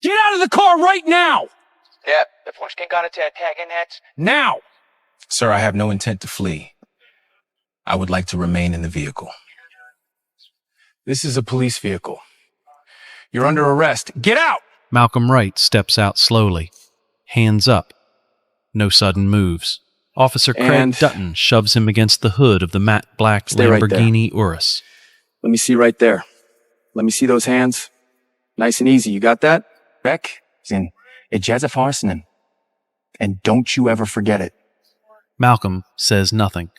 Get out of the car right now! Yep, the first got it to attacking heads. Now! Sir, I have no intent to flee. I would like to remain in the vehicle. This is a police vehicle. You're under arrest. Get out! Malcolm Wright steps out slowly, hands up. No sudden moves. Officer Craig And- Dutton shoves him against the hood of the matte black Stay right there. Lamborghini Urus. Let me see right there. Let me see those hands. Nice and easy. You got that? Beck, Zin, Ijazaf Arsenin. And don't you ever forget it. Malcolm says nothing.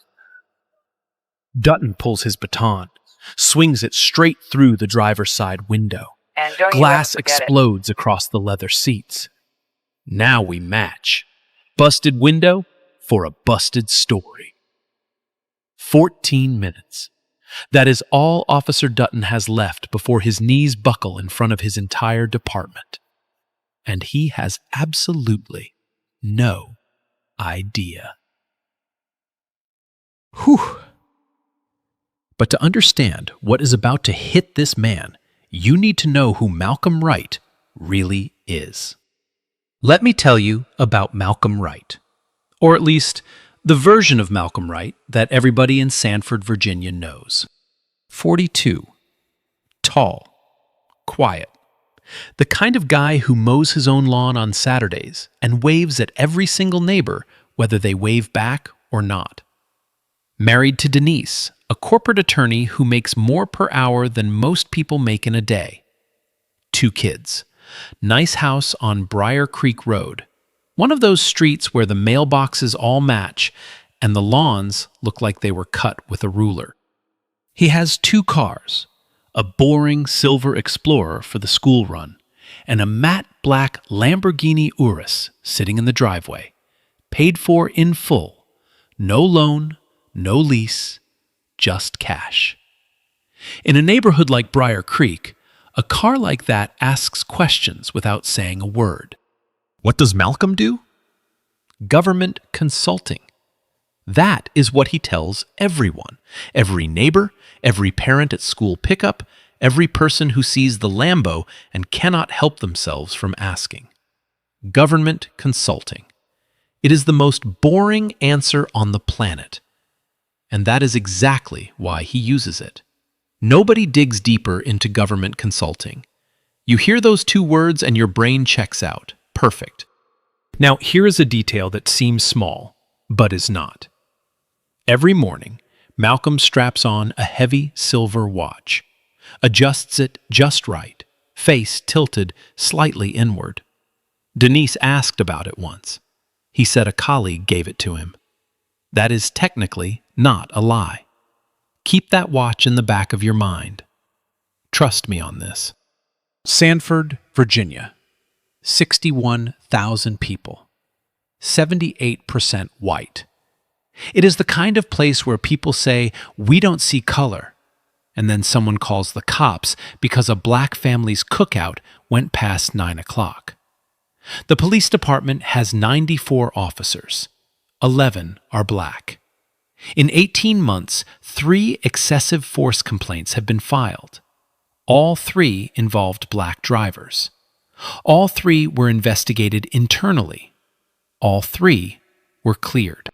Dutton pulls his baton, swings it straight through the driver's side window. And don't Glass you ever forget explodes across the leather seats. Now we match. Busted window for a busted story. 14 minutes. That is all Officer Dutton has left before his knees buckle in front of his entire department. And he has absolutely no idea. Whew. But to understand what is about to hit this man, you need to know who Malcolm Wright really is. Let me tell you about Malcolm Wright, or at least the version of Malcolm Wright that everybody in Sanford, Virginia knows. 42. Tall. Quiet. The kind of guy who mows his own lawn on Saturdays and waves at every single neighbor, whether they wave back or not. Married to Denise, a corporate attorney who makes more per hour than most people make in a day. 2 kids. Nice house on Briar Creek Road. One of those streets where the mailboxes all match and the lawns look like they were cut with a ruler. He has 2 cars, a boring silver Explorer for the school run, and a matte black Lamborghini Urus sitting in the driveway, paid for in full, no loan, no lease, just cash. In a neighborhood like Briar Creek, a car like that asks questions without saying a word. What does Malcolm do? Government consulting. That is what he tells everyone, every neighbor, every parent at school pickup, every person who sees the Lambo and cannot help themselves from asking. Government consulting. It is the most boring answer on the planet. And that is exactly why he uses it. Nobody digs deeper into government consulting. You hear those 2 words and your brain checks out. Perfect. Now, here is a detail that seems small, but is not. Every morning, Malcolm straps on a heavy silver watch, adjusts it just right, face tilted slightly inward. Denise asked about it once. He said a colleague gave it to him. That is technically not a lie. Keep that watch in the back of your mind. Trust me on this. Sanford, Virginia. 61,000 people. 78% white. It is the kind of place where people say, "We don't see color," and then someone calls the cops because a black family's cookout went past 9 o'clock. The police department has 94 officers. 11 are black. In 18 months, 3 excessive force complaints have been filed. All 3 involved black drivers. All 3 were investigated internally. All 3 were cleared.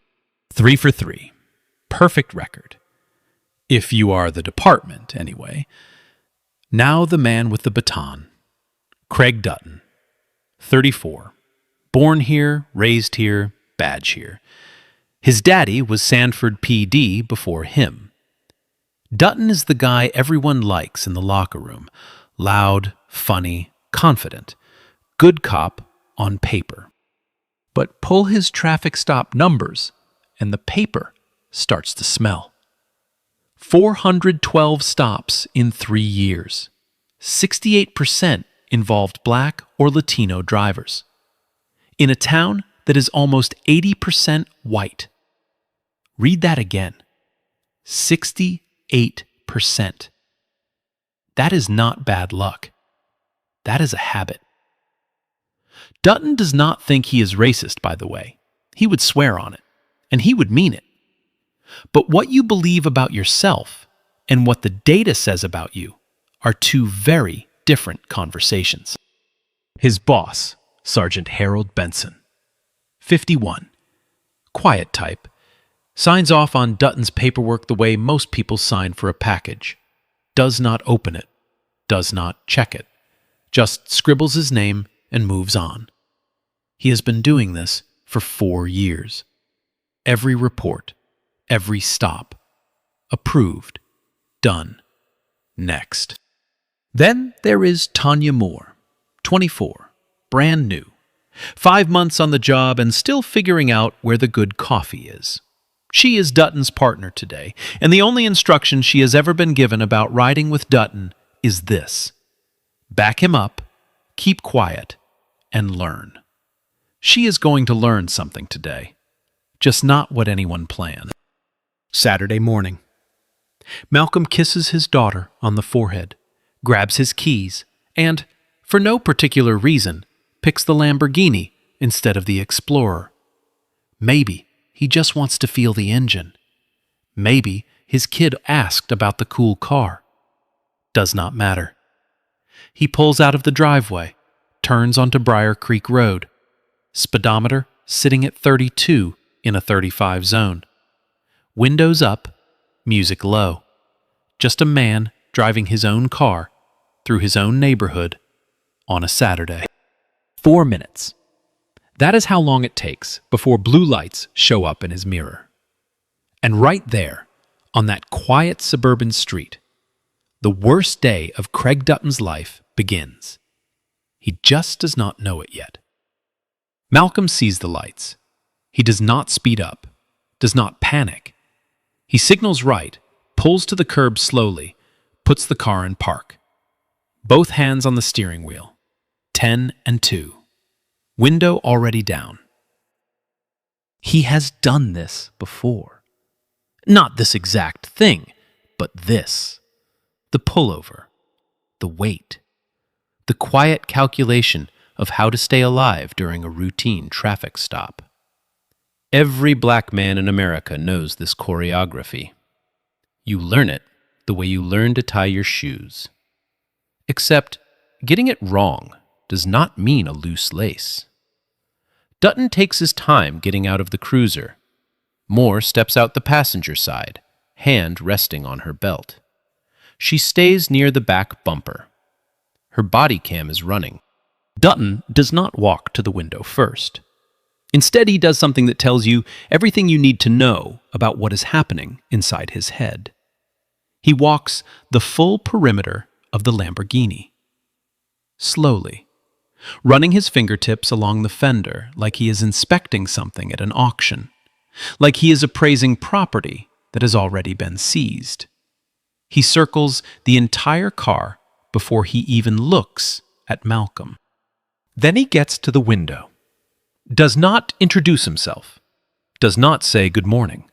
3 for 3. Perfect record. If you are the department, anyway. Now the man with the baton. Craig Dutton. 34. Born here, raised here, badge here. His daddy was Sanford PD before him. Dutton is the guy everyone likes in the locker room. Loud, funny, confident. Good cop on paper. But pull his traffic stop numbers, and the paper starts to smell. 412 stops in 3 years. 68% involved black or Latino drivers. In a town that is almost 80% white. Read that again. 68%. That is not bad luck. That is a habit. Dutton does not think he is racist, by the way. He would swear on it, and he would mean it. But what you believe about yourself and what the data says about you are 2 very different conversations. His boss, Sergeant Harold Benson. 51. Quiet type. Signs off on Dutton's paperwork the way most people sign for a package. Does not open it. Does not check it. Just scribbles his name and moves on. He has been doing this for 4 years. Every report, every stop. Approved. Done. Next. Then there is Tanya Moore, 24, brand new. 5 months on the job and still figuring out where the good coffee is. She is Dutton's partner today, and the only instruction she has ever been given about riding with Dutton is this: back him up, keep quiet, and learn. She is going to learn something today, just not what anyone planned. Saturday morning. Malcolm kisses his daughter on the forehead, grabs his keys, and, for no particular reason, picks the Lamborghini instead of the Explorer. Maybe he just wants to feel the engine. Maybe his kid asked about the cool car. Does not matter. He pulls out of the driveway, turns onto Briar Creek Road. Speedometer sitting at 32 in a 35 zone. Windows up, music low. Just a man driving his own car through his own neighborhood on a Saturday. 4 minutes. That is how long it takes before blue lights show up in his mirror. And right there, on that quiet suburban street, the worst day of Craig Dutton's life begins. He just does not know it yet. Malcolm sees the lights. He does not speed up, does not panic. He signals right, pulls to the curb slowly, puts the car in park. Both hands on the steering wheel. 10 and 2. Window already down. He has done this before. Not this exact thing, but this. The pullover. The wait. The quiet calculation of how to stay alive during a routine traffic stop. Every black man in America knows this choreography. You learn it the way you learn to tie your shoes. Except, getting it wrong does not mean a loose lace. Dutton takes his time getting out of the cruiser. Moore steps out the passenger side, hand resting on her belt. She stays near the back bumper. Her body cam is running. Dutton does not walk to the window first. Instead, he does something that tells you everything you need to know about what is happening inside his head. He walks the full perimeter of the Lamborghini. Slowly, running his fingertips along the fender like he is inspecting something at an auction, like he is appraising property that has already been seized. He circles the entire car before he even looks at Malcolm. Then he gets to the window, does not introduce himself, does not say good morning,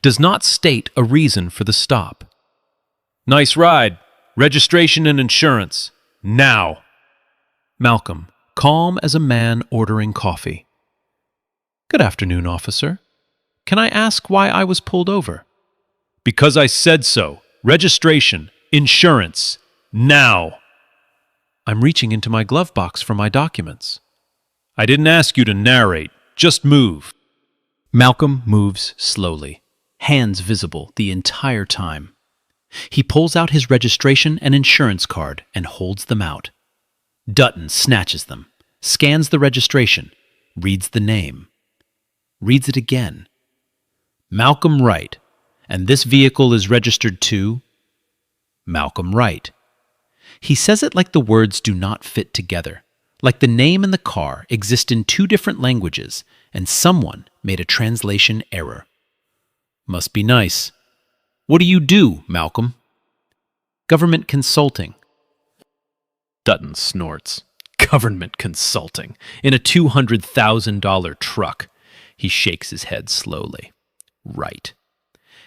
does not state a reason for the stop. Nice ride. Registration and insurance. Now. Malcolm, calm as a man ordering coffee. Good afternoon, officer. Can I ask why I was pulled over? Because I said so. Registration, insurance, now. I'm reaching into my glove box for my documents. I didn't ask you to narrate. Just move. Malcolm moves slowly, hands visible the entire time. He pulls out his registration and insurance card and holds them out. Dutton snatches them, scans the registration, reads the name, reads it again. Malcolm Wright, and this vehicle is registered to Malcolm Wright. He says it like the words do not fit together, like the name and the car exist in 2 different languages and someone made a translation error. Must be nice. What do you do, Malcolm? Government consulting. Dutton snorts. Government consulting. In a $200,000 truck. He shakes his head slowly. Right.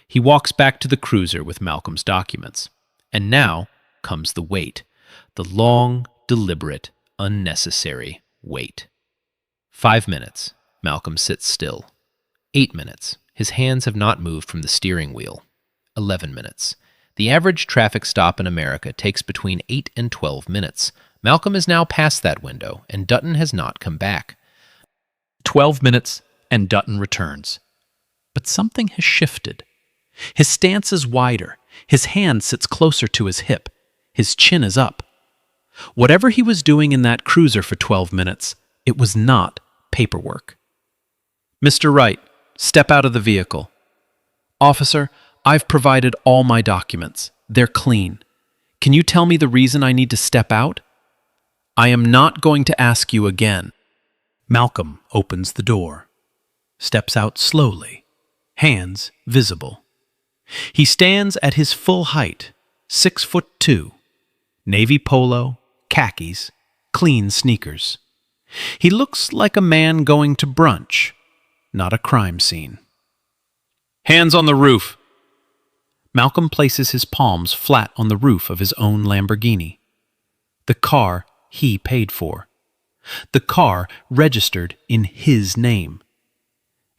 He walks back to the cruiser with Malcolm's documents. And now comes the wait. The long, deliberate, unnecessary wait. 5 minutes. Malcolm sits still. 8 minutes. His hands have not moved from the steering wheel. 11 minutes. The average traffic stop in America takes between 8 and 12 minutes. Malcolm is now past that window, and Dutton has not come back. 12 minutes, and Dutton returns. But something has shifted. His stance is wider. His hand sits closer to his hip. His chin is up. Whatever he was doing in that cruiser for 12 minutes, it was not paperwork. Mr. Wright, step out of the vehicle. Officer, I've provided all my documents. They're clean. Can you tell me the reason I need to step out? I am not going to ask you again. Malcolm opens the door, steps out slowly, hands visible. He stands at his full height, 6'2", navy polo, khakis, clean sneakers. He looks like a man going to brunch, not a crime scene. Hands on the roof. Malcolm places his palms flat on the roof of his own Lamborghini. The car he paid for. The car registered in his name.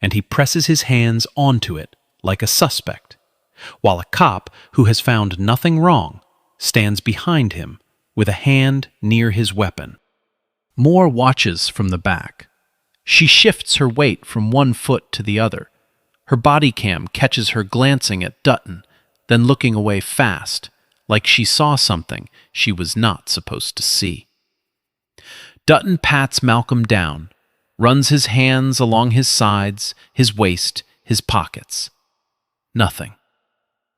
And he presses his hands onto it like a suspect, while a cop who has found nothing wrong stands behind him with a hand near his weapon. Moore watches from the back. She shifts her weight from one foot to the other. Her body cam catches her glancing at Dutton, then looking away fast, like she saw something she was not supposed to see. Dutton pats Malcolm down, runs his hands along his sides, his waist, his pockets. Nothing.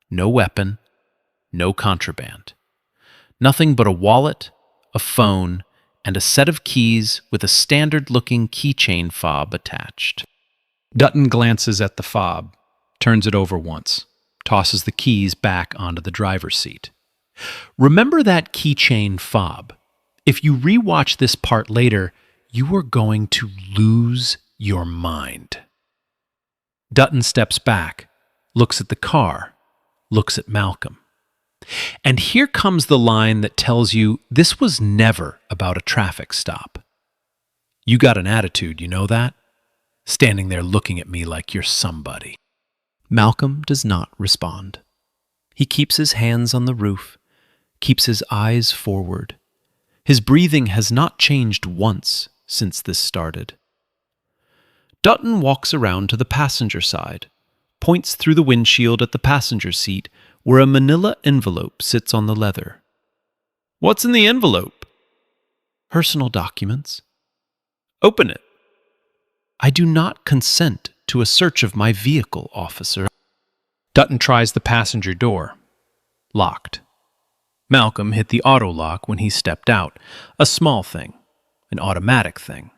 No weapon, no contraband. Nothing but a wallet, a phone, and a set of keys with a standard-looking keychain fob attached. Dutton glances at the fob, turns it over once, tosses the keys back onto the driver's seat. Remember that keychain fob. If you rewatch this part later, you are going to lose your mind. Dutton steps back, looks at the car, looks at Malcolm. And here comes the line that tells you this was never about a traffic stop. You got an attitude, you know that? Standing there looking at me like you're somebody. Malcolm does not respond. He keeps his hands on the roof, keeps his eyes forward. His breathing has not changed once since this started. Dutton walks around to the passenger side, points through the windshield at the passenger seat where a manila envelope sits on the leather. What's in the envelope? Personal documents. Open it. I do not consent to a search of my vehicle, officer. Dutton tries the passenger door. Locked. Malcolm hit the auto lock when he stepped out, a small thing, an automatic thing.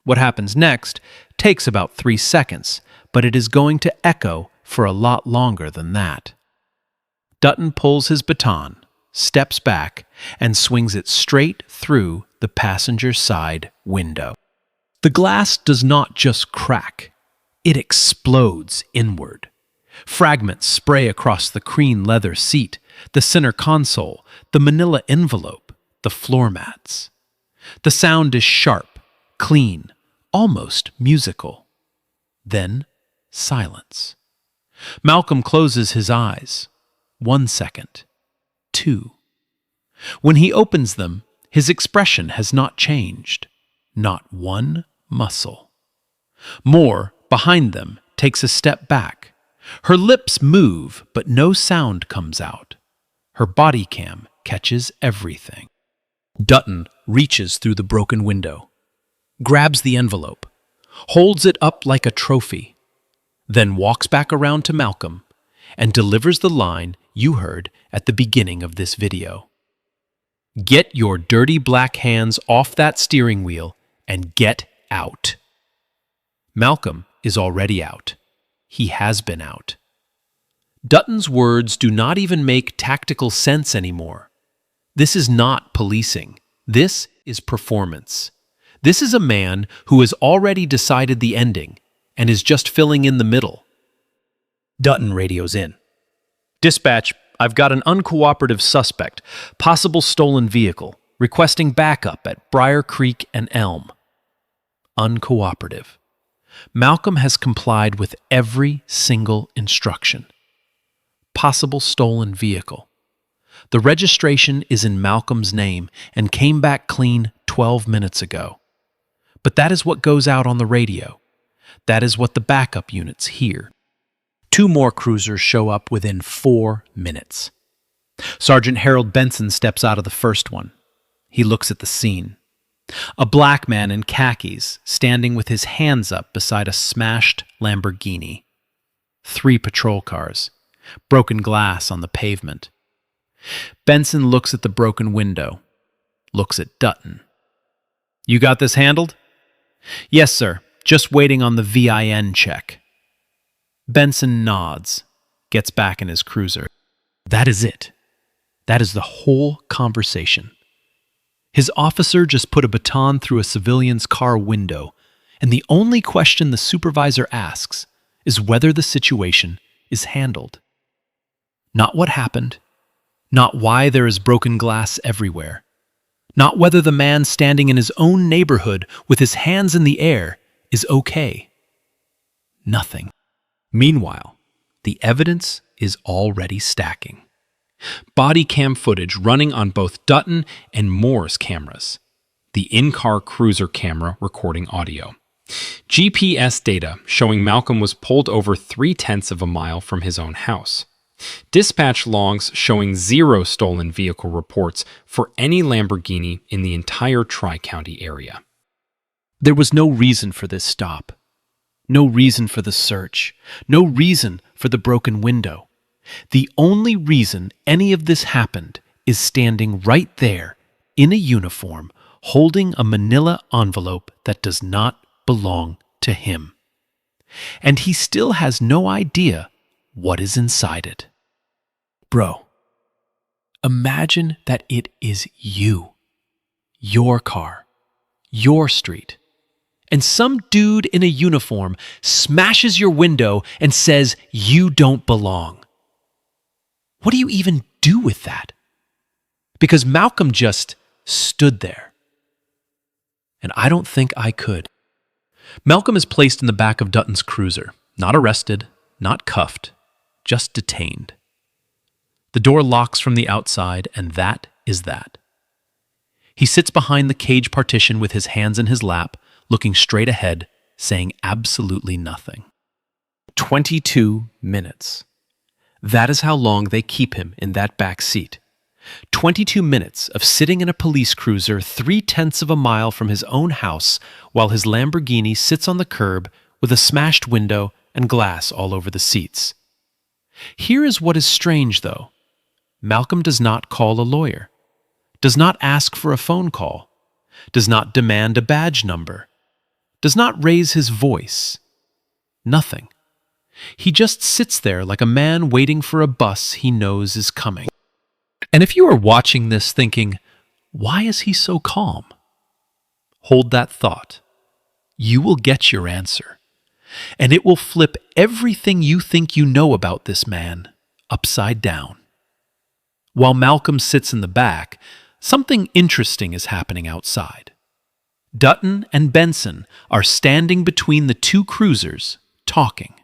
What happens next takes about 3 seconds, but it is going to echo for a lot longer than that. Dutton pulls his baton, steps back, and swings it straight through the passenger side window. The glass does not just crack, it explodes inward. Fragments spray across the cream leather seat, the center console, the manila envelope, the floor mats. The sound is sharp, clean, almost musical. Then silence. Malcolm closes his eyes. 1 second. 2. When he opens them, his expression has not changed. Not one muscle. Moore, behind them, takes a step back. Her lips move, but no sound comes out. Her body cam catches everything. Dutton reaches through the broken window, grabs the envelope, holds it up like a trophy, then walks back around to Malcolm and delivers the line you heard at the beginning of this video. Get your dirty black hands off that steering wheel and get out. Malcolm is already out. He has been out. Dutton's words do not even make tactical sense anymore. This is not policing. This is performance. This is a man who has already decided the ending and is just filling in the middle. Dutton radios in. Dispatch, I've got an uncooperative suspect, possible stolen vehicle, requesting backup at Briar Creek and Elm. Uncooperative. Malcolm has complied with every single instruction. Possible stolen vehicle. The registration is in Malcolm's name and came back clean 12 minutes ago. But that is what goes out on the radio. That is what the backup units hear. 2 more cruisers show up within 4 minutes. Sergeant Harold Benson steps out of the first one. He looks at the scene. A black man in khakis standing with his hands up beside a smashed Lamborghini. 3 patrol cars. Broken glass on the pavement. Benson looks at the broken window. Looks at Dutton. "You got this handled?" "Yes, sir. Just waiting on the VIN check." Benson nods, gets back in his cruiser. That is it. That is the whole conversation. His officer just put a baton through a civilian's car window, and the only question the supervisor asks is whether the situation is handled. Not what happened, not why there is broken glass everywhere, not whether the man standing in his own neighborhood with his hands in the air is okay. Nothing. Meanwhile, the evidence is already stacking. Body cam footage running on both Dutton and Moore's cameras. The in-car cruiser camera recording audio. GPS data showing Malcolm was pulled over 0.3 of a mile from his own house. Dispatch logs showing 0 stolen vehicle reports for any Lamborghini in the entire Tri-County area. There was no reason for this stop. No reason for the search. No reason for the broken window. The only reason any of this happened is standing right there in a uniform holding a manila envelope that does not belong to him. And he still has no idea what is inside it. Bro, imagine that it is you, your car, your street, and some dude in a uniform smashes your window and says you don't belong. What do you even do with that? Because Malcolm just stood there. And I don't think I could. Malcolm is placed in the back of Dutton's cruiser, not arrested, not cuffed, just detained. The door locks from the outside, and that is that. He sits behind the cage partition with his hands in his lap, looking straight ahead, saying absolutely nothing. 22 minutes. That is how long they keep him in that back seat. 22 minutes of sitting in a police cruiser 0.3 of a mile from his own house while his Lamborghini sits on the curb with a smashed window and glass all over the seats. Here is what is strange, though. Malcolm does not call a lawyer, does not ask for a phone call, does not demand a badge number, does not raise his voice. Nothing. He just sits there like a man waiting for a bus he knows is coming. And if you are watching this thinking, why is he so calm? Hold that thought. You will get your answer. And it will flip everything you think you know about this man upside down. While Malcolm sits in the back, something interesting is happening outside. Dutton and Benson are standing between the 2 cruisers, talking.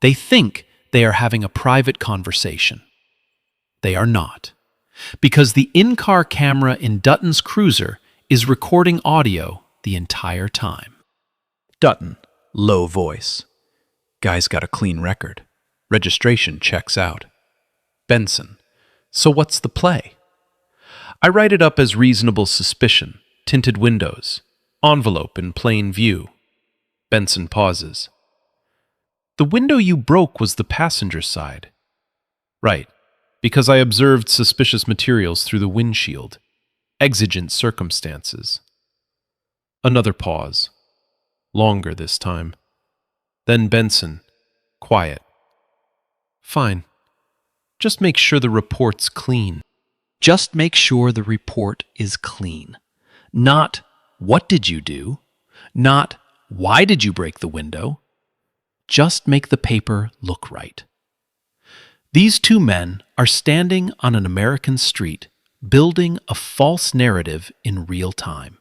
They think they are having a private conversation. They are not, because the in-car camera in Dutton's cruiser is recording audio the entire time. Dutton, low voice. Guy's got a clean record. Registration checks out. Benson, so what's the play? I write it up as reasonable suspicion, tinted windows, envelope in plain view. Benson pauses. The window you broke was the passenger side. Right, because I observed suspicious materials through the windshield. Exigent circumstances. Another pause. Longer this time. Then Benson, quiet. Fine. Just make sure the report's clean. Just make sure the report is clean. Not, what did you do? Not, why did you break the window? Just make the paper look right. These 2 men are standing on an American street, building a false narrative in real time.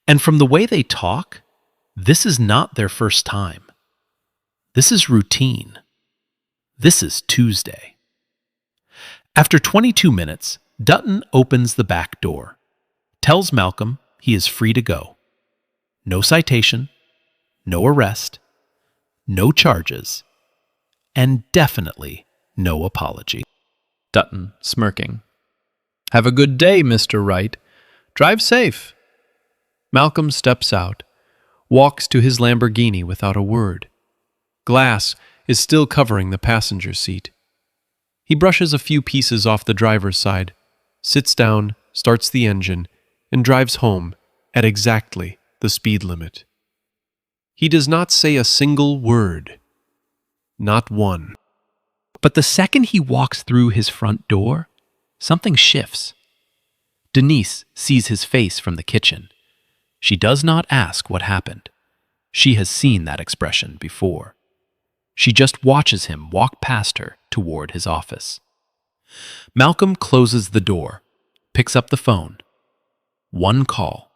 And from the way they talk, this is not their first time. This is routine. This is Tuesday. After 22 minutes, Dutton opens the back door, tells Malcolm he is free to go. No citation, no arrest, no charges, and definitely no apology. Dutton, smirking. Have a good day, Mr. Wright. Drive safe. Malcolm steps out, walks to his Lamborghini without a word. Glass is still covering the passenger seat. He brushes a few pieces off the driver's side, sits down, starts the engine, and drives home at exactly the speed limit. He does not say a single word. Not one. But the second he walks through his front door, something shifts. Denise sees his face from the kitchen. She does not ask what happened. She has seen that expression before. She just watches him walk past her toward his office. Malcolm closes the door, picks up the phone. One call.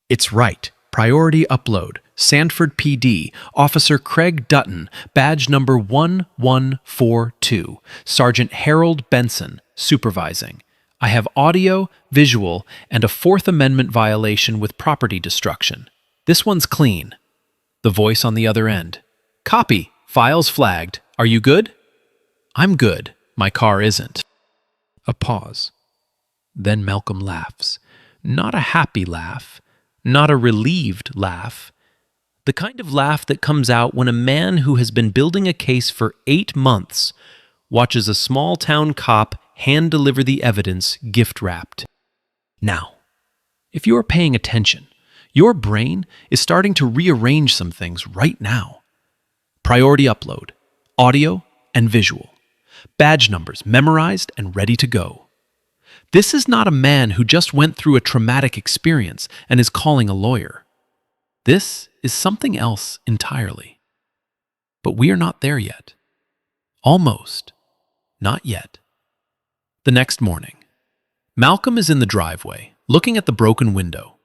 It's right. Priority upload. Sanford PD. Officer Craig Dutton. Badge number 1142. Sergeant Harold Benson. Supervising. I have audio, visual, and a Fourth Amendment violation with property destruction. This one's clean. The voice on the other end. Copy. Files flagged. Are you good? I'm good. My car isn't. A pause. Then Malcolm laughs. Not a happy laugh. Not a relieved laugh. The kind of laugh that comes out when a man who has been building a case for 8 months watches a small-town cop hand-deliver the evidence gift-wrapped. Now, if you are paying attention, your brain is starting to rearrange some things right now. Priority upload, audio and visual, badge numbers memorized and ready to go. This is not a man who just went through a traumatic experience and is calling a lawyer. This is something else entirely. But we are not there yet. Almost. Not yet. The next morning, Malcolm is in the driveway, looking at the broken window.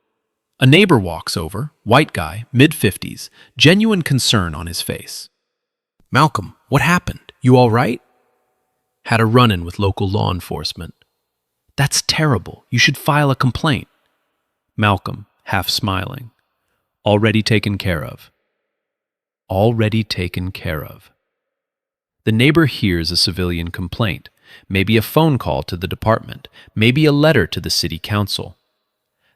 A neighbor walks over, white guy, mid-50s, genuine concern on his face. Malcolm, what happened? You all right? Had a run-in with local law enforcement. That's terrible. You should file a complaint. Malcolm, half smiling. Already taken care of. Already taken care of. The neighbor hears a civilian complaint, maybe a phone call to the department, maybe a letter to the city council.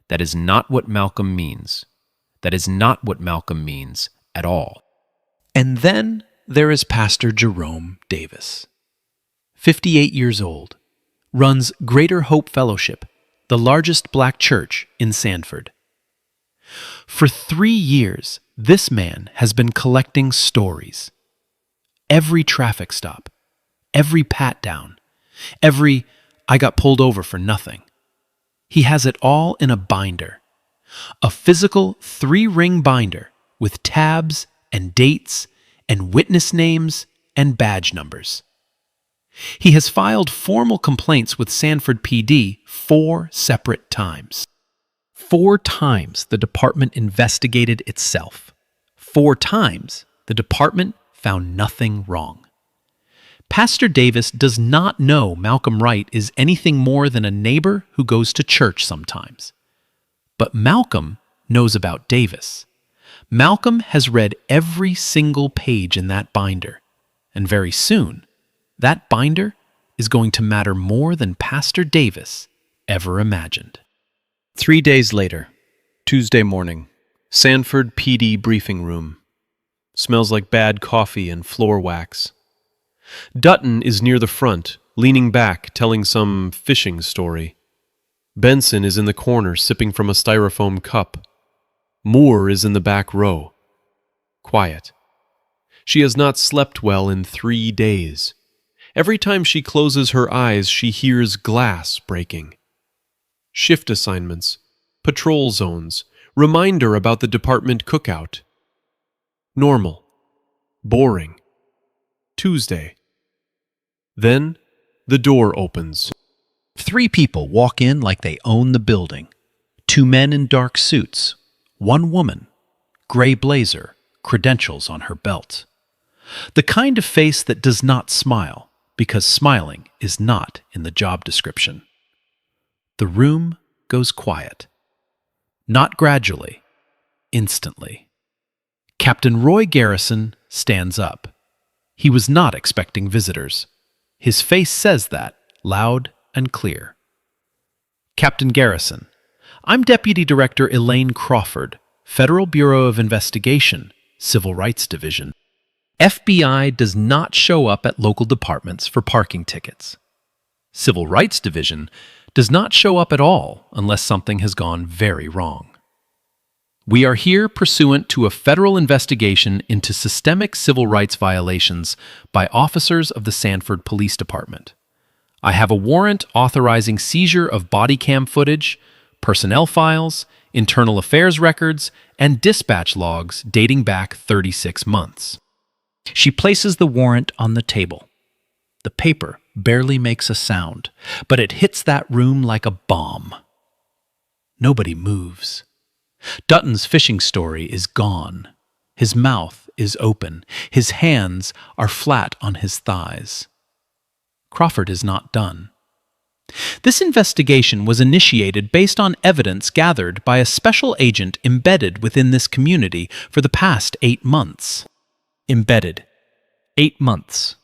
That is not what Malcolm means. That is not what Malcolm means at all. And then there is Pastor Jerome Davis. 58 years old. Runs Greater Hope Fellowship, the largest black church in Sanford. For 3 years, this man has been collecting stories. Every traffic stop, every pat-down, every "I got pulled over for nothing." He has it all in a binder. A physical 3-ring binder with tabs and dates and witness names and badge numbers. He has filed formal complaints with Sanford PD 4 separate times. 4 times the department investigated itself. 4 times the department found nothing wrong. Pastor Davis does not know Malcolm Wright is anything more than a neighbor who goes to church sometimes. But Malcolm knows about Davis. Malcolm has read every single page in that binder, and very soon, that binder is going to matter more than Pastor Davis ever imagined. 3 days later, Tuesday morning, Sanford PD briefing room. Smells like bad coffee and floor wax. Dutton is near the front, leaning back, telling some fishing story. Benson is in the corner, sipping from a styrofoam cup. Moore is in the back row. Quiet. She has not slept well in 3 days. Every time she closes her eyes, she hears glass breaking. Shift assignments, patrol zones, reminder about the department cookout. Normal. Boring. Tuesday. Then the door opens. 3 people walk in like they own the building. 2 men in dark suits. 1 woman, gray blazer, credentials on her belt. The kind of face that does not smile because smiling is not in the job description. The room goes quiet. Not gradually, instantly. Captain Roy Garrison stands up. He was not expecting visitors. His face says that, loud and clear. Captain Garrison, I'm Deputy Director Elaine Crawford, Federal Bureau of Investigation, Civil Rights Division. FBI does not show up at local departments for parking tickets. Civil Rights Division does not show up at all unless something has gone very wrong. We are here pursuant to a federal investigation into systemic civil rights violations by officers of the Sanford Police Department. I have a warrant authorizing seizure of body cam footage, personnel files, internal affairs records, and dispatch logs dating back 36 months. She places the warrant on the table. The paper barely makes a sound, but it hits that room like a bomb. Nobody moves. Dutton's fishing story is gone. His mouth is open. His hands are flat on his thighs. Crawford is not done. This investigation was initiated based on evidence gathered by a special agent embedded within this community for the past 8 months. Embedded. 8 months.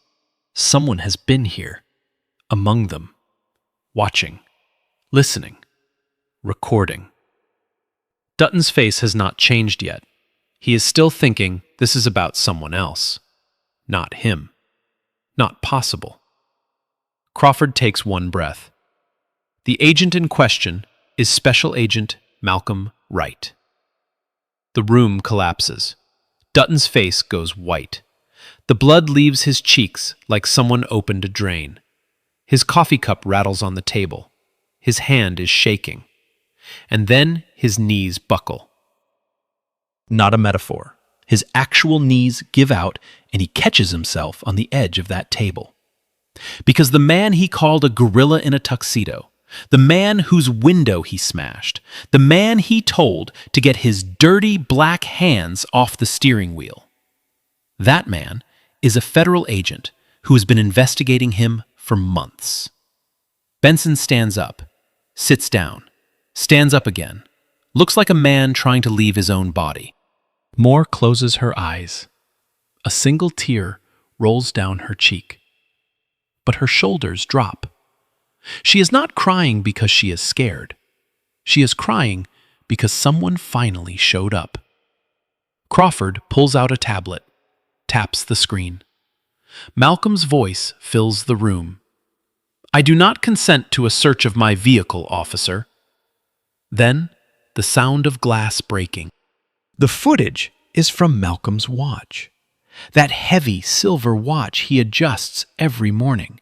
Someone has been here. Among them. Watching. Listening. Recording. Dutton's face has not changed yet. He is still thinking this is about someone else. Not him. Not possible. Crawford takes one breath. The agent in question is Special Agent Malcolm Wright. The room collapses. Dutton's face goes white. The blood leaves his cheeks like someone opened a drain. His coffee cup rattles on the table. His hand is shaking. And then his knees buckle. Not a metaphor. His actual knees give out, and he catches himself on the edge of that table. Because the man he called a gorilla in a tuxedo, the man whose window he smashed, the man he told to get his dirty black hands off the steering wheel, that man is a federal agent who has been investigating him for months. Benson stands up, sits down, stands up again, looks like a man trying to leave his own body. Moore closes her eyes. A single tear rolls down her cheek. But her shoulders drop. She is not crying because she is scared. She is crying because someone finally showed up. Crawford pulls out a tablet, taps the screen. Malcolm's voice fills the room. I do not consent to a search of my vehicle, officer. Then, the sound of glass breaking. The footage is from Malcolm's watch. That heavy silver watch he adjusts every morning.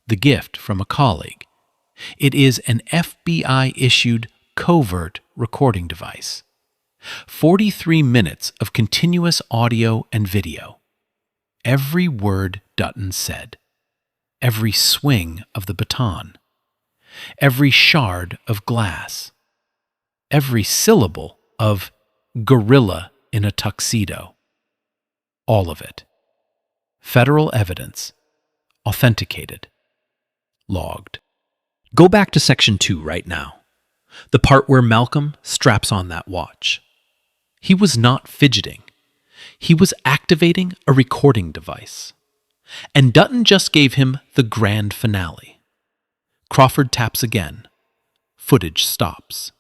The gift from a colleague. It is an FBI-issued covert recording device. 43 minutes of continuous audio and video. Every word Dutton said. Every swing of the baton. Every shard of glass. Every syllable of gorilla in a tuxedo. All of it. Federal evidence. Authenticated. Logged. Go back to Section 2 right now. The part where Malcolm straps on that watch. He was not fidgeting. He was activating a recording device. And Dutton just gave him the grand finale. Crawford taps again. Footage stops.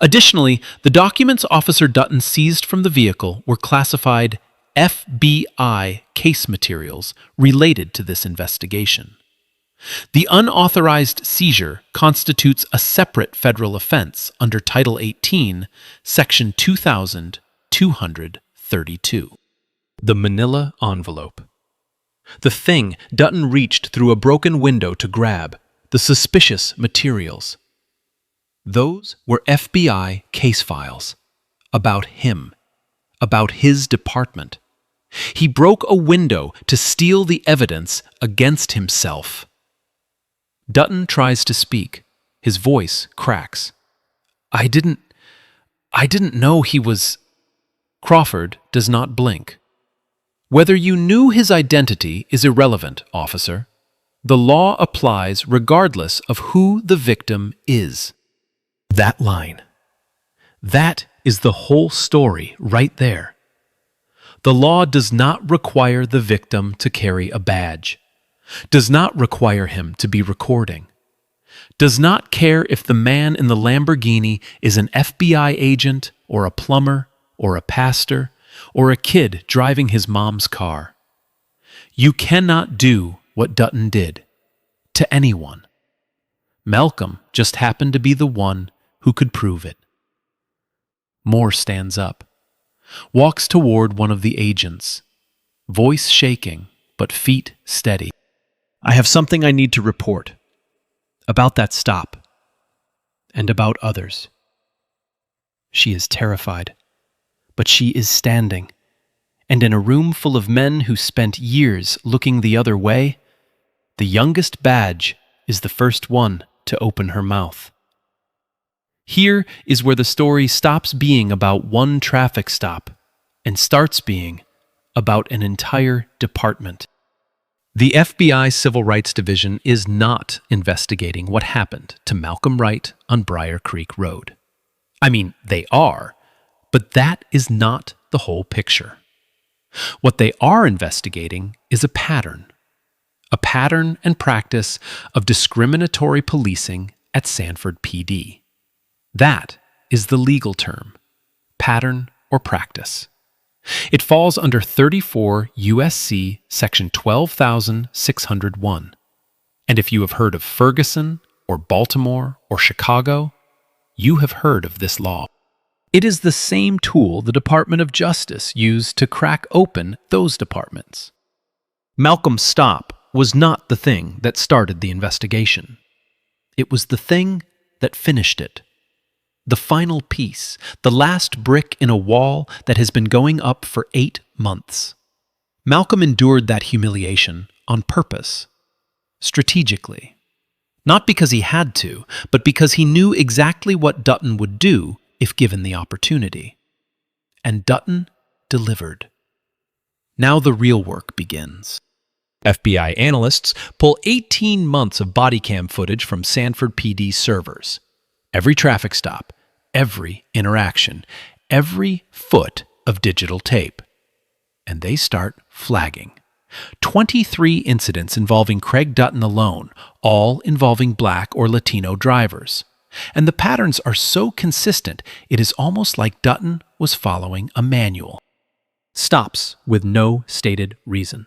Additionally, the documents Officer Dutton seized from the vehicle were classified FBI case materials related to this investigation. The unauthorized seizure constitutes a separate federal offense under Title 18, Section 2232. The manila envelope. The thing Dutton reached through a broken window to grab, the suspicious materials. Those were FBI case files. About him. About his department. He broke a window to steal the evidence against himself. Dutton tries to speak. His voice cracks. I didn't know he was... Crawford does not blink. Whether you knew his identity is irrelevant, officer. The law applies regardless of who the victim is. That line. That is the whole story right there. The law does not require the victim to carry a badge, does not require him to be recording, does not care if the man in the Lamborghini is an FBI agent or a plumber or a pastor or a kid driving his mom's car. You cannot do what Dutton did to anyone. Malcolm just happened to be the one who could prove it. Moore stands up, walks toward one of the agents, voice shaking but feet steady. I have something I need to report about that stop and about others. She is terrified, but she is standing, and in a room full of men who spent years looking the other way, the youngest badge is the first one to open her mouth. Here is where the story stops being about one traffic stop and starts being about an entire department. The FBI Civil Rights Division is not investigating what happened to Malcolm Wright on Briar Creek Road. I mean, they are, but that is not the whole picture. What they are investigating is a pattern and practice of discriminatory policing at Sanford PD. That is the legal term, pattern or practice. It falls under 34 U.S.C. Section 12,601. And if you have heard of Ferguson or Baltimore or Chicago, you have heard of this law. It is the same tool the Department of Justice used to crack open those departments. Malcolm's stop was not the thing that started the investigation. It was the thing that finished it. The final piece, the last brick in a wall that has been going up for 8 months. Malcolm endured that humiliation on purpose, strategically. Not because he had to, but because he knew exactly what Dutton would do if given the opportunity. And Dutton delivered. Now the real work begins. FBI analysts pull 18 months of body cam footage from Sanford PD servers. Every traffic stop, every interaction, every foot of digital tape. And they start flagging. 23 incidents involving Craig Dutton alone, all involving Black or Latino drivers. And the patterns are so consistent, it is almost like Dutton was following a manual. Stops with no stated reason.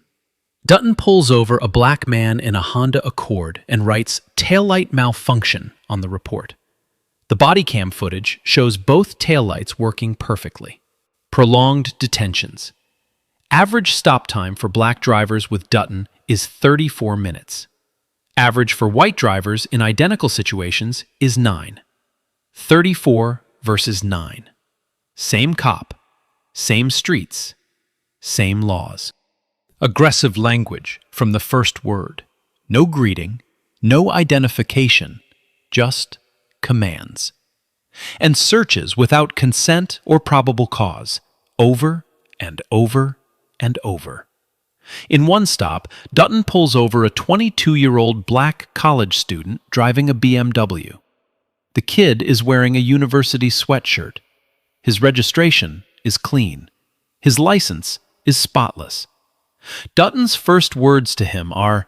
Dutton pulls over a black man in a Honda Accord and writes taillight malfunction on the report. The body cam footage shows both taillights working perfectly. Prolonged detentions. Average stop time for black drivers with Dutton is 34 minutes. Average for white drivers in identical situations is 9. 34 versus 9. Same cop, same streets, same laws. Aggressive language from the first word. No greeting, no identification, just commands. And searches without consent or probable cause, over and over and over. In one stop, Dutton pulls over a 22-year-old black college student driving a BMW. The kid is wearing a university sweatshirt. His registration is clean. His license is spotless. Dutton's first words to him are,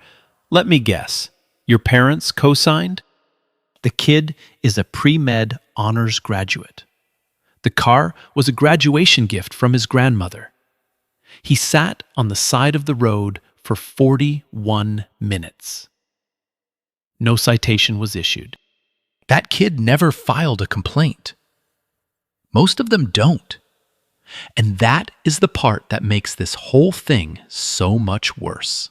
"Let me guess, your parents co-signed?" The kid is a pre-med honors graduate. The car was a graduation gift from his grandmother. He sat on the side of the road for 41 minutes. No citation was issued. That kid never filed a complaint. Most of them don't. And that is the part that makes this whole thing so much worse.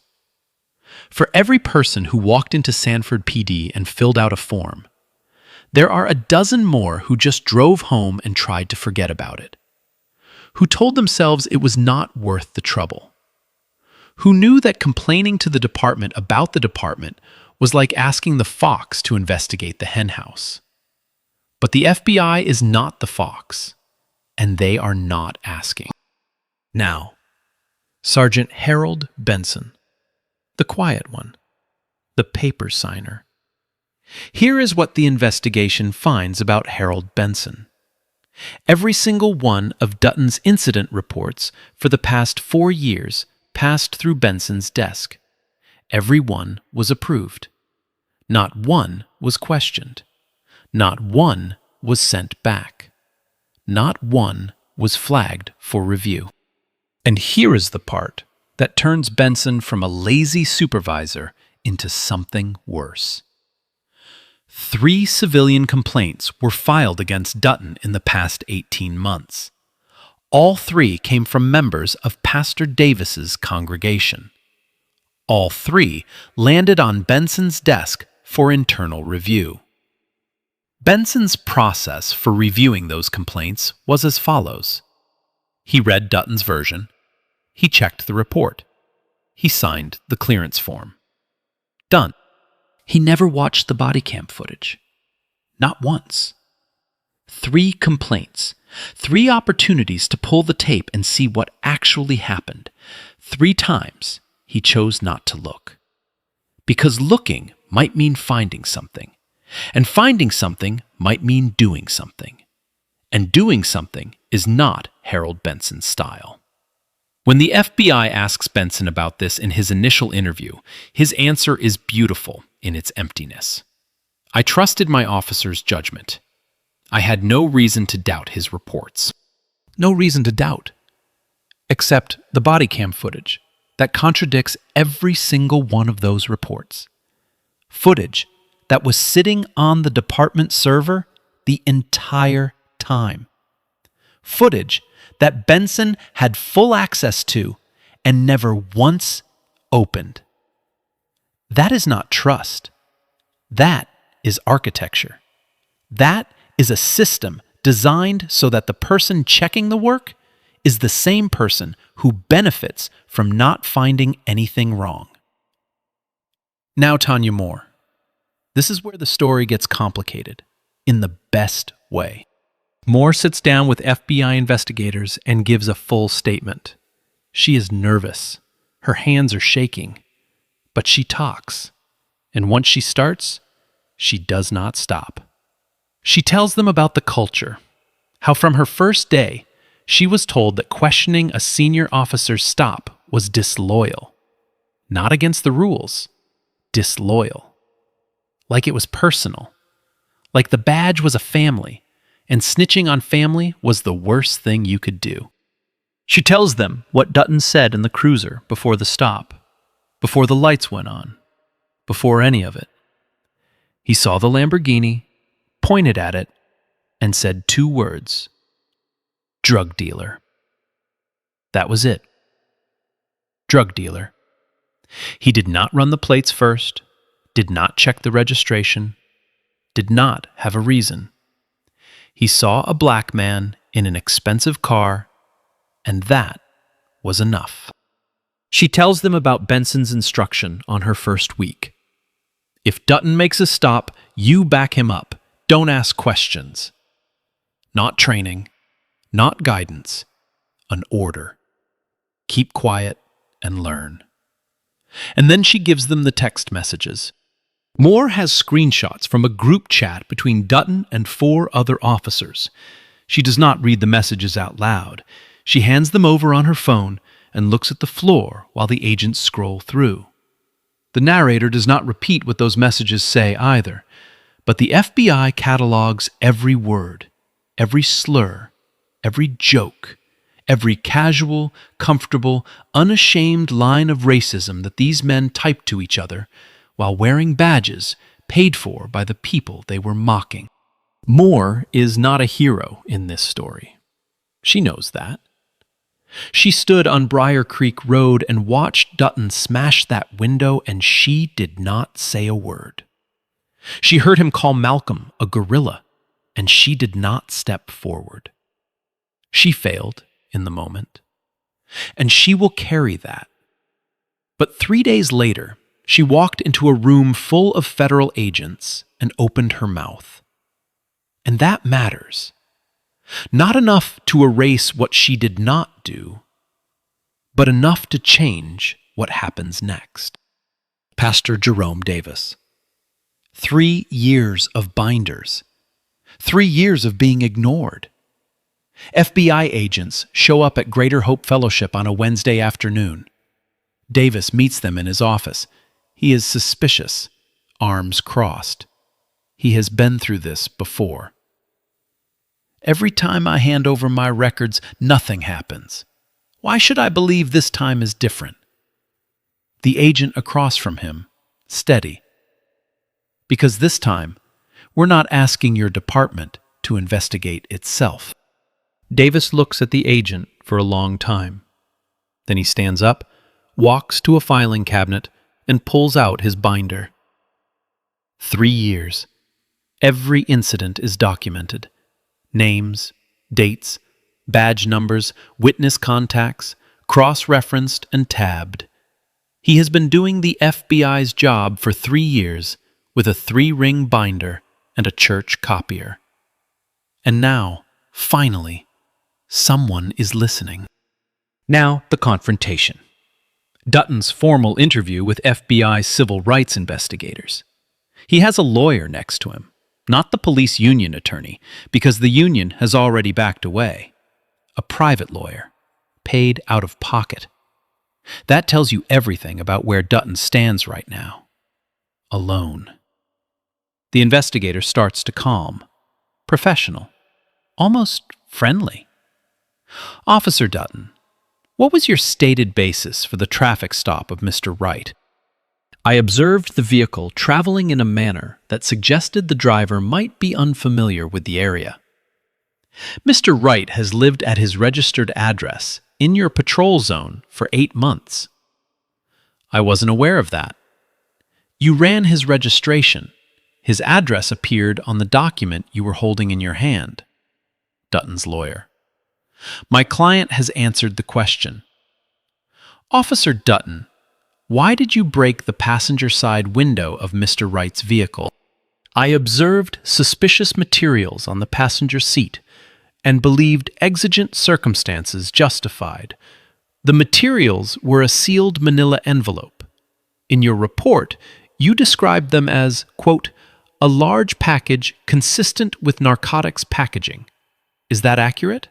For every person who walked into Sanford PD and filled out a form, there are a dozen more who just drove home and tried to forget about it, who told themselves it was not worth the trouble, who knew that complaining to the department about the department was like asking the fox to investigate the henhouse. But the FBI is not the fox, and they are not asking. Now, Sergeant Harold Benson, the quiet one, the paper signer. Here is what the investigation finds about Harold Benson. Every single one of Dutton's incident reports for the past 4 years passed through Benson's desk. Every one was approved. Not one was questioned. Not one was sent back. Not one was flagged for review. And here is the part that turns Benson from a lazy supervisor into something worse. 3 civilian complaints were filed against Dutton in the past 18 months. All 3 came from members of Pastor Davis's congregation. All 3 landed on Benson's desk for internal review. Benson's process for reviewing those complaints was as follows. He read Dutton's version. He checked the report. He signed the clearance form. Done. He never watched the body cam footage. Not once. 3 complaints. 3 opportunities to pull the tape and see what actually happened. 3 times he chose not to look. Because looking might mean finding something. And finding something might mean doing something. And doing something is not Harold Benson's style. When the FBI asks Benson about this in his initial interview, his answer is beautiful in its emptiness. I trusted my officer's judgment. I had no reason to doubt his reports. No reason to doubt. Except the body cam footage that contradicts every single one of those reports. Footage that was sitting on the department server the entire time. Footage that Benson had full access to and never once opened. That is not trust. That is architecture. That is a system designed so that the person checking the work is the same person who benefits from not finding anything wrong. Now, Tanya Moore. This is where the story gets complicated, in the best way. Moore sits down with FBI investigators and gives a full statement. She is nervous. Her hands are shaking. But she talks. And once she starts, she does not stop. She tells them about the culture, how from her first day, she was told that questioning a senior officer's stop was disloyal. Not against the rules, disloyal. Like it was personal. Like the badge was a family, and snitching on family was the worst thing you could do. She tells them what Dutton said in the cruiser before the stop, before the lights went on, before any of it. He saw the Lamborghini, pointed at it, and said 2 words. Drug dealer. That was it. Drug dealer. He did not run the plates first, did not check the registration, did not have a reason. He saw a black man in an expensive car, and that was enough. She tells them about Benson's instruction on her first week. If Dutton makes a stop, you back him up. Don't ask questions. Not training, not guidance, an order. Keep quiet and learn. And then she gives them the text messages. Moore has screenshots from a group chat between Dutton and 4 other officers. She does not read the messages out loud. She hands them over on her phone and looks at the floor while the agents scroll through. The narrator does not repeat what those messages say either, but the FBI catalogs every word, every slur, every joke, every casual, comfortable, unashamed line of racism that these men typed to each other while wearing badges paid for by the people they were mocking. Moore is not a hero in this story. She knows that. She stood on Briar Creek Road and watched Dutton smash that window, and she did not say a word. She heard him call Malcolm a gorilla, and she did not step forward. She failed in the moment, and she will carry that. But 3 days later, she walked into a room full of federal agents and opened her mouth. And that matters. Not enough to erase what she did not do, but enough to change what happens next. Pastor Jerome Davis. 3 years of binders. 3 years of being ignored. FBI agents show up at Greater Hope Fellowship on a Wednesday afternoon. Davis meets them in his office. He is suspicious, arms crossed. He has been through this before. Every time I hand over my records, nothing happens. Why should I believe this time is different? The agent across from him, steady. Because this time, we're not asking your department to investigate itself. Davis looks at the agent for a long time. Then he stands up, walks to a filing cabinet, and pulls out his binder. 3 years. Every incident is documented. Names, dates, badge numbers, witness contacts, cross-referenced and tabbed. He has been doing the FBI's job for 3 years with a 3-ring binder and a church copier. And now, finally, someone is listening. Now, the confrontation. Dutton's formal interview with FBI civil rights investigators. He has a lawyer next to him, not the police union attorney, because the union has already backed away. A private lawyer, paid out of pocket. That tells you everything about where Dutton stands right now. Alone. The investigator starts to calm, professional, almost friendly. Officer Dutton, what was your stated basis for the traffic stop of Mr. Wright? I observed the vehicle traveling in a manner that suggested the driver might be unfamiliar with the area. Mr. Wright has lived at his registered address in your patrol zone for 8 months. I wasn't aware of that. You ran his registration. His address appeared on the document you were holding in your hand. Dutton's lawyer. My client has answered the question. Officer Dutton, why did you break the passenger side window of Mr. Wright's vehicle? I observed suspicious materials on the passenger seat and believed exigent circumstances justified. The materials were a sealed manila envelope. In your report, you described them as, quote, a large package consistent with narcotics packaging. Is that accurate?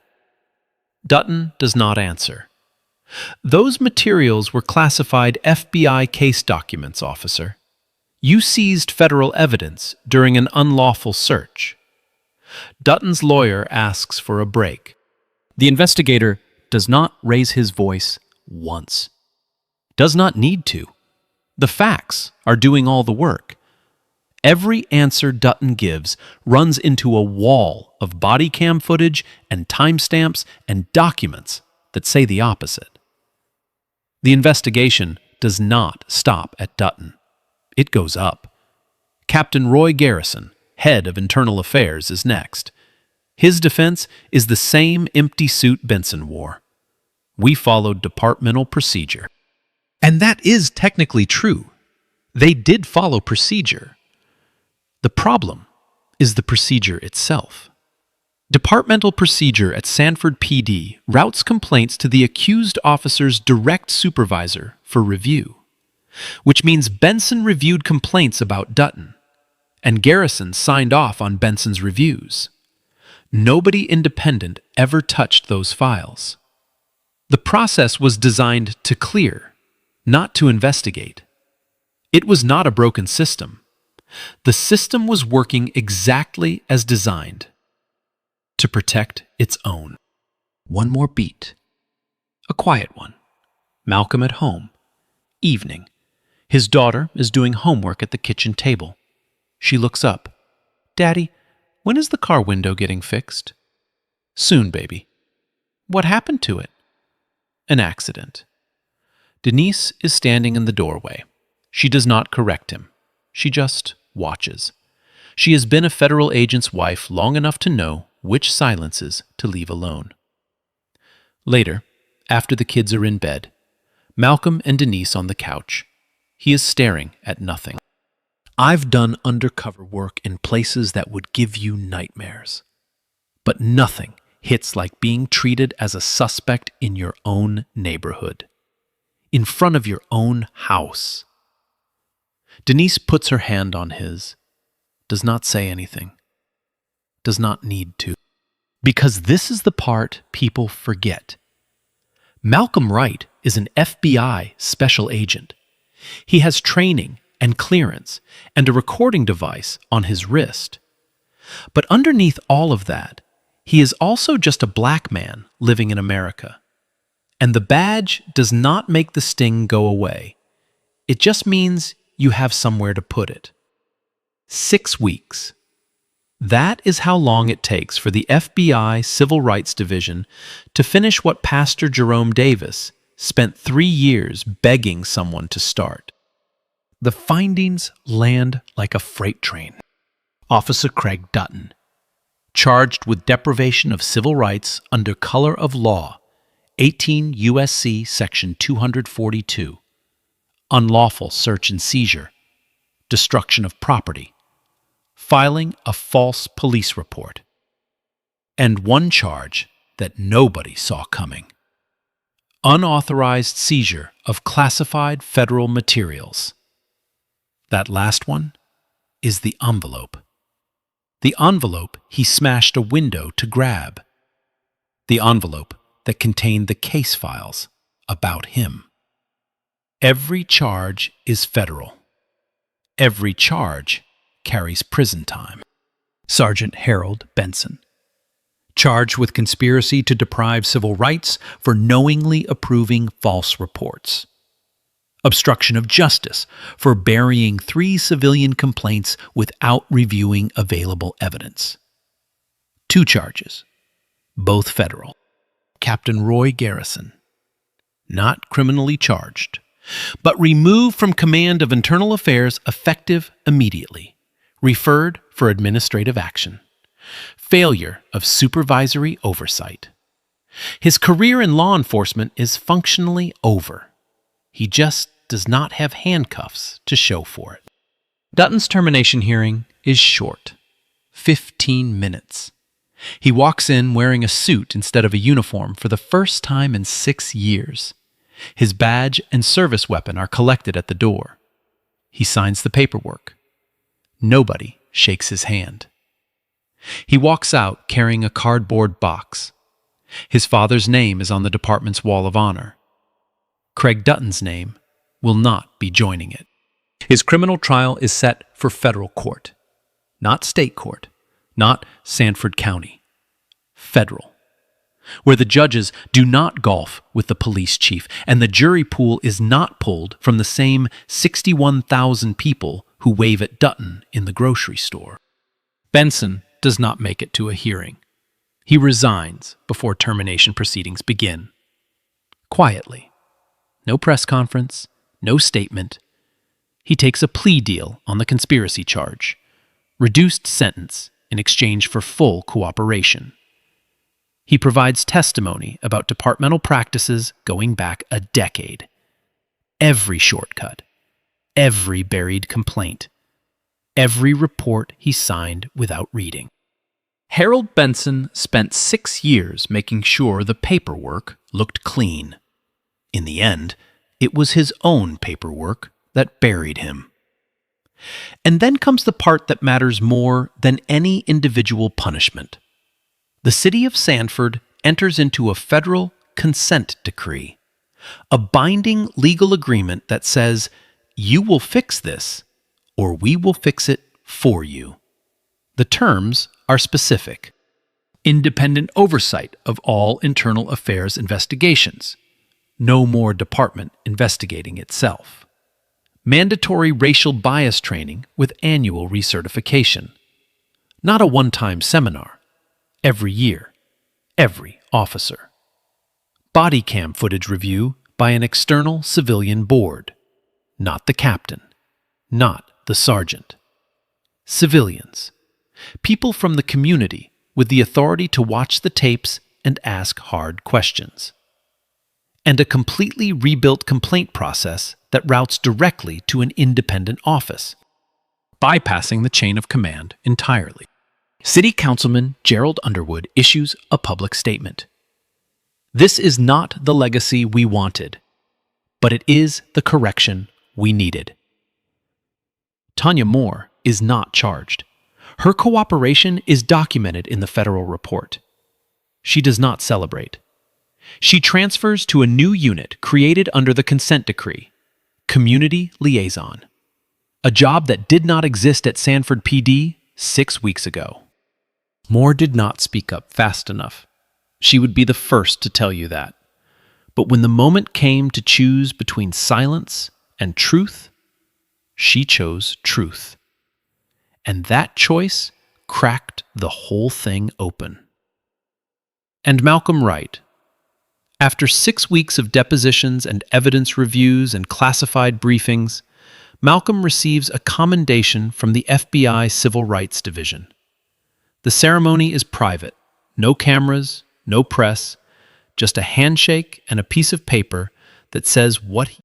Dutton does not answer. Those materials were classified FBI case documents, officer. You seized federal evidence during an unlawful search. Dutton's lawyer asks for a break. The investigator does not raise his voice once. Does not need to. The facts are doing all the work. Every answer Dutton gives runs into a wall of body cam footage and timestamps and documents that say the opposite. The investigation does not stop at Dutton. It goes up. Captain Roy Garrison, head of Internal Affairs, is next. His defense is the same empty suit Benson wore. We followed departmental procedure. And that is technically true. They did follow procedure. The problem is the procedure itself. Departmental procedure at Sanford PD routes complaints to the accused officer's direct supervisor for review, which means Benson reviewed complaints about Dutton, and Garrison signed off on Benson's reviews. Nobody independent ever touched those files. The process was designed to clear, not to investigate. It was not a broken system. The system was working exactly as designed, to protect its own. One more beat. A quiet one. Malcolm at home. Evening. His daughter is doing homework at the kitchen table. She looks up. Daddy, when is the car window getting fixed? Soon, baby. What happened to it? An accident. Denise is standing in the doorway. She does not correct him. She just watches. She has been a federal agent's wife long enough to know which silences to leave alone. Later, after the kids are in bed, Malcolm and Denise on the couch. He is staring at nothing. I've done undercover work in places that would give you nightmares. But nothing hits like being treated as a suspect in your own neighborhood. in front of your own house. Denise puts her hand on his, does not say anything, does not need to. Because this is the part people forget. Malcolm Wright is an FBI special agent. He has training and clearance and a recording device on his wrist. But underneath all of that, he is also just a black man living in America. And the badge does not make the sting go away. It just means you have somewhere to put it. 6 weeks. That is how long it takes for the FBI Civil Rights Division to finish what Pastor Jerome Davis spent 3 years begging someone to start. The findings land like a freight train. Officer Craig Dutton, charged with deprivation of civil rights under color of law, 18 U.S.C. Section 242, unlawful search and seizure, destruction of property, filing a false police report, and one charge that nobody saw coming: unauthorized seizure of classified federal materials. That last one is the envelope. The envelope he smashed a window to grab. The envelope that contained the case files about him. Every charge is federal. Every charge carries prison time. Sergeant Harold Benson, charged with conspiracy to deprive civil rights for knowingly approving false reports. Obstruction of justice for burying 3 civilian complaints without reviewing available evidence. 2 charges, both federal. Captain Roy Garrison, not criminally charged, but removed from command of internal affairs effective immediately. Referred for administrative action. Failure of supervisory oversight. His career in law enforcement is functionally over. He just does not have handcuffs to show for it. Dutton's termination hearing is short, 15 minutes. He walks in wearing a suit instead of a uniform for the first time in 6 years. His badge and service weapon are collected at the door. He signs the paperwork. Nobody shakes his hand. He walks out carrying a cardboard box. His father's name is on the department's wall of honor. Craig Dutton's name will not be joining it. His criminal trial is set for federal court, not state court, not Sanford County. Federal, where the judges do not golf with the police chief and the jury pool is not pulled from the same 61,000 people who wave at Dutton in the grocery store. Benson does not make it to a hearing. He resigns before termination proceedings begin. Quietly. No press conference, no statement. He takes a plea deal on the conspiracy charge, reduced sentence in exchange for full cooperation. He provides testimony about departmental practices going back a decade. Every shortcut, every buried complaint, every report he signed without reading. Harold Benson spent 6 years making sure the paperwork looked clean. In the end, it was his own paperwork that buried him. And then comes the part that matters more than any individual punishment. The city of Sanford enters into a federal consent decree, a binding legal agreement that says, you will fix this, or we will fix it for you. The terms are specific. Independent oversight of all internal affairs investigations. No more department investigating itself. Mandatory racial bias training with annual recertification. Not a one-time seminar. Every year. Every officer. Body cam footage review by an external civilian board. Not the captain. Not the sergeant. Civilians. People from the community with the authority to watch the tapes and ask hard questions. And a completely rebuilt complaint process that routes directly to an independent office, bypassing the chain of command entirely. City Councilman Gerald Underwood issues a public statement. This is not the legacy we wanted. but it is the correction we needed. Tanya Moore is not charged. Her cooperation is documented in the federal report. She does not celebrate. She transfers to a new unit created under the consent decree, Community Liaison, a job that did not exist at Sanford PD 6 weeks ago. Moore did not speak up fast enough. She would be the first to tell you that. But when the moment came to choose between silence and truth, she chose truth. And that choice cracked the whole thing open. And Malcolm Wright. After 6 weeks of depositions and evidence reviews and classified briefings, Malcolm receives a commendation from the FBI Civil Rights Division. The ceremony is private, no cameras, no press, just a handshake and a piece of paper that says what